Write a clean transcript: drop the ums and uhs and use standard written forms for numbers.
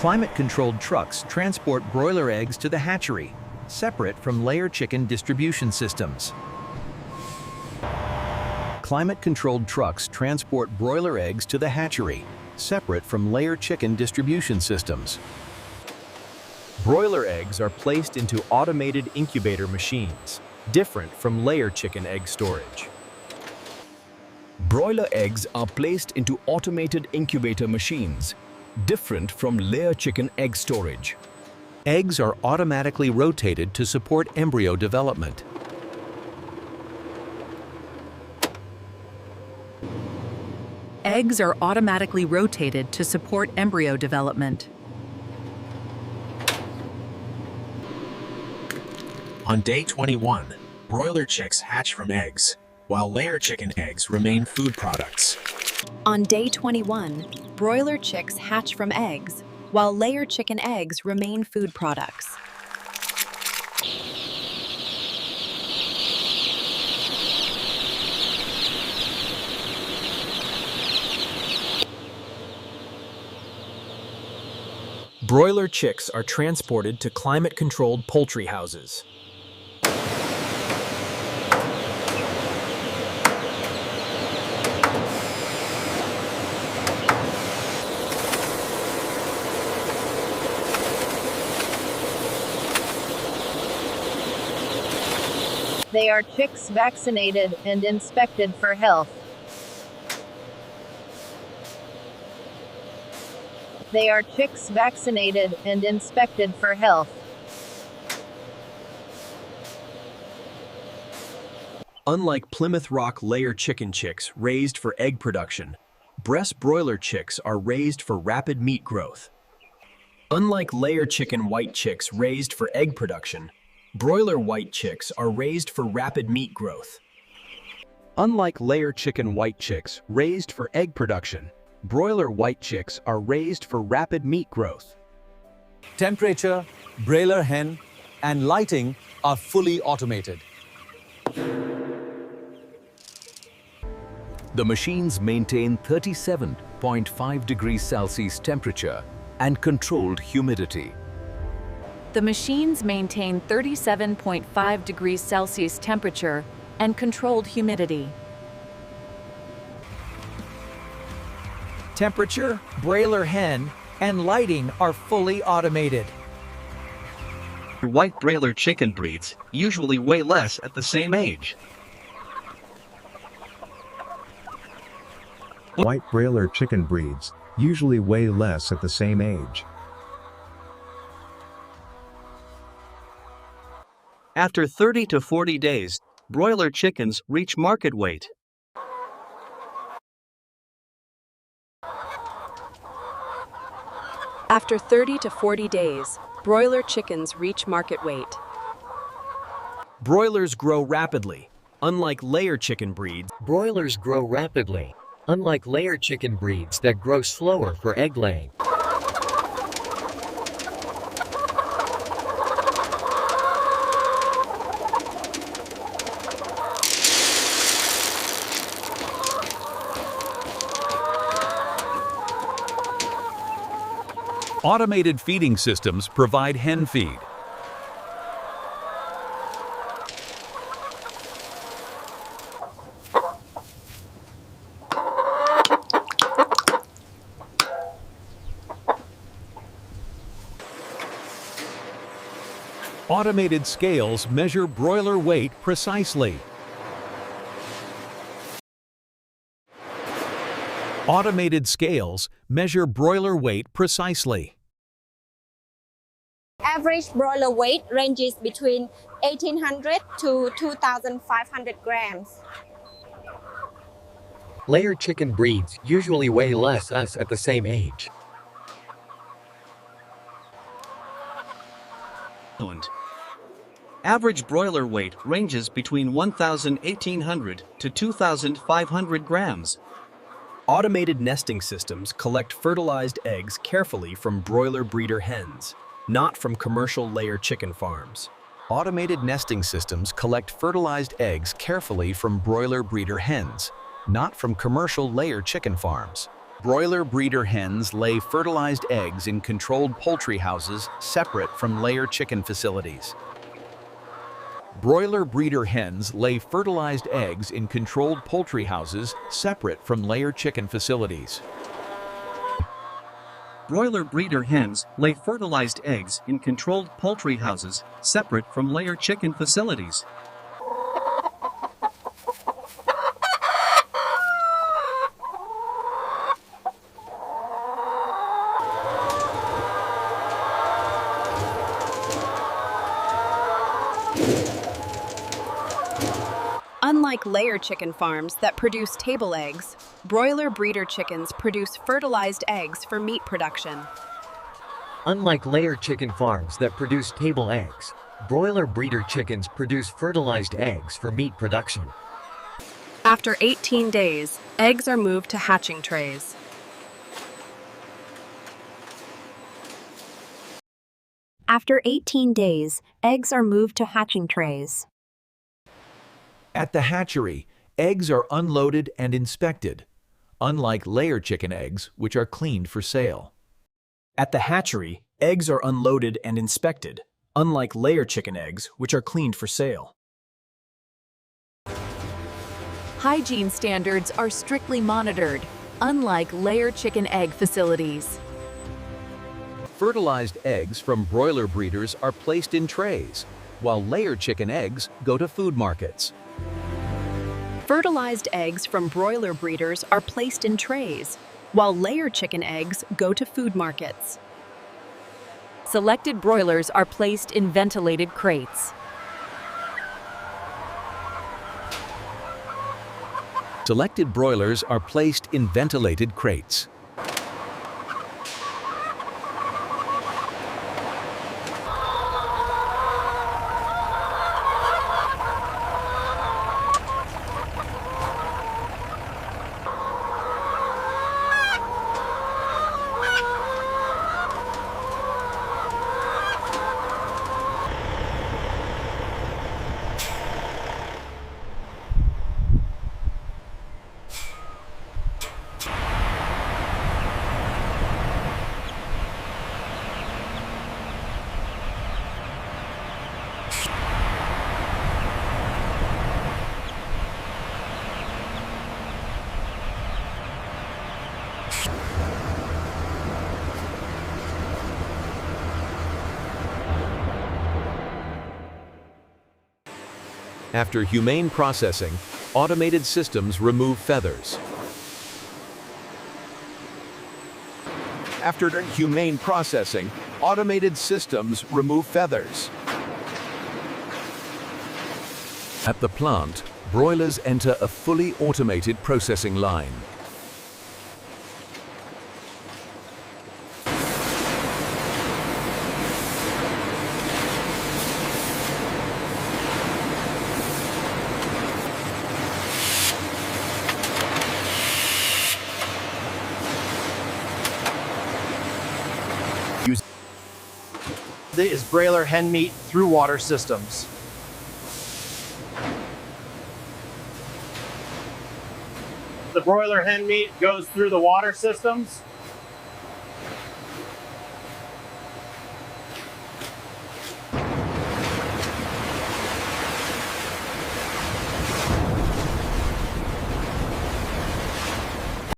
Climate-controlled trucks transport broiler eggs to the hatchery, separate from layer chicken distribution systems. Climate-controlled trucks transport broiler eggs to the hatchery, separate from layer chicken distribution systems. Broiler eggs are placed into automated incubator machines, different from layer chicken egg storage. Broiler eggs are placed into automated incubator machines, different from layer chicken egg storage. Eggs are automatically rotated to support embryo development. Eggs are automatically rotated to support embryo development. On day 21, broiler chicks hatch from eggs, while layer chicken eggs remain food products. On day 21, broiler chicks hatch from eggs, while layer chicken eggs remain food products. Broiler chicks are transported to climate-controlled poultry houses. They are chicks vaccinated and inspected for health. They are chicks vaccinated and inspected for health. Unlike Plymouth Rock layer chicken chicks raised for egg production, breast broiler chicks are raised for rapid meat growth. Unlike layer chicken white chicks raised for egg production, broiler white chicks are raised for rapid meat growth. Unlike layer chicken white chicks raised for egg production, broiler white chicks are raised for rapid meat growth. Temperature, broiler hen, and lighting are fully automated. The machines maintain 37.5 degrees Celsius temperature and controlled humidity. The machines maintain 37.5 degrees Celsius temperature and controlled humidity. Temperature, broiler hen, and lighting are fully automated. White broiler chicken breeds usually weigh less at the same age. White broiler chicken breeds usually weigh less at the same age. After 30 to 40 days, broiler chickens reach market weight. After 30 to 40 days, broiler chickens reach market weight. Broilers grow rapidly. Unlike layer chicken breeds, broilers grow rapidly, unlike layer chicken breeds that grow slower for egg laying. automated feeding systems provide hen feed. Automated scales measure broiler weight precisely. Automated scales measure broiler weight precisely. Average broiler weight ranges between 1,800 to 2,500 grams. Layer chicken breeds usually weigh less at the same age. Average broiler weight ranges between 1,800 to 2,500 grams. Automated nesting systems collect fertilized eggs carefully from broiler breeder hens, not from commercial layer chicken farms. Automated nesting systems collect fertilized eggs carefully from broiler breeder hens, not from commercial layer chicken farms. Broiler breeder hens lay fertilized eggs in controlled poultry houses separate from layer chicken facilities. Broiler breeder hens lay fertilized eggs in controlled poultry houses separate from layer chicken facilities. Broiler breeder hens lay fertilized eggs in controlled poultry houses separate from layer chicken facilities. Unlike layer chicken farms that produce table eggs, broiler breeder chickens produce fertilized eggs for meat production. Unlike layer chicken farms that produce table eggs, broiler breeder chickens produce fertilized eggs for meat production. After 18 days, eggs are moved to hatching trays. After 18 days, eggs are moved to hatching trays. At the hatchery, eggs are unloaded and inspected, unlike layer chicken eggs, which are cleaned for sale. At the hatchery, eggs are unloaded and inspected, unlike layer chicken eggs, which are cleaned for sale. Hygiene standards are strictly monitored, unlike layer chicken egg facilities. Fertilized eggs from broiler breeders are placed in trays, while layer chicken eggs go to food markets. Fertilized eggs from broiler breeders are placed in trays, while layer chicken eggs go to food markets. Selected broilers are placed in ventilated crates. Selected broilers are placed in ventilated crates. After humane processing, automated systems remove feathers. After humane processing, automated systems remove feathers. At the plant, broilers enter a fully automated processing line. Is broiler hen meat through water systems. The broiler hen meat goes through the water systems.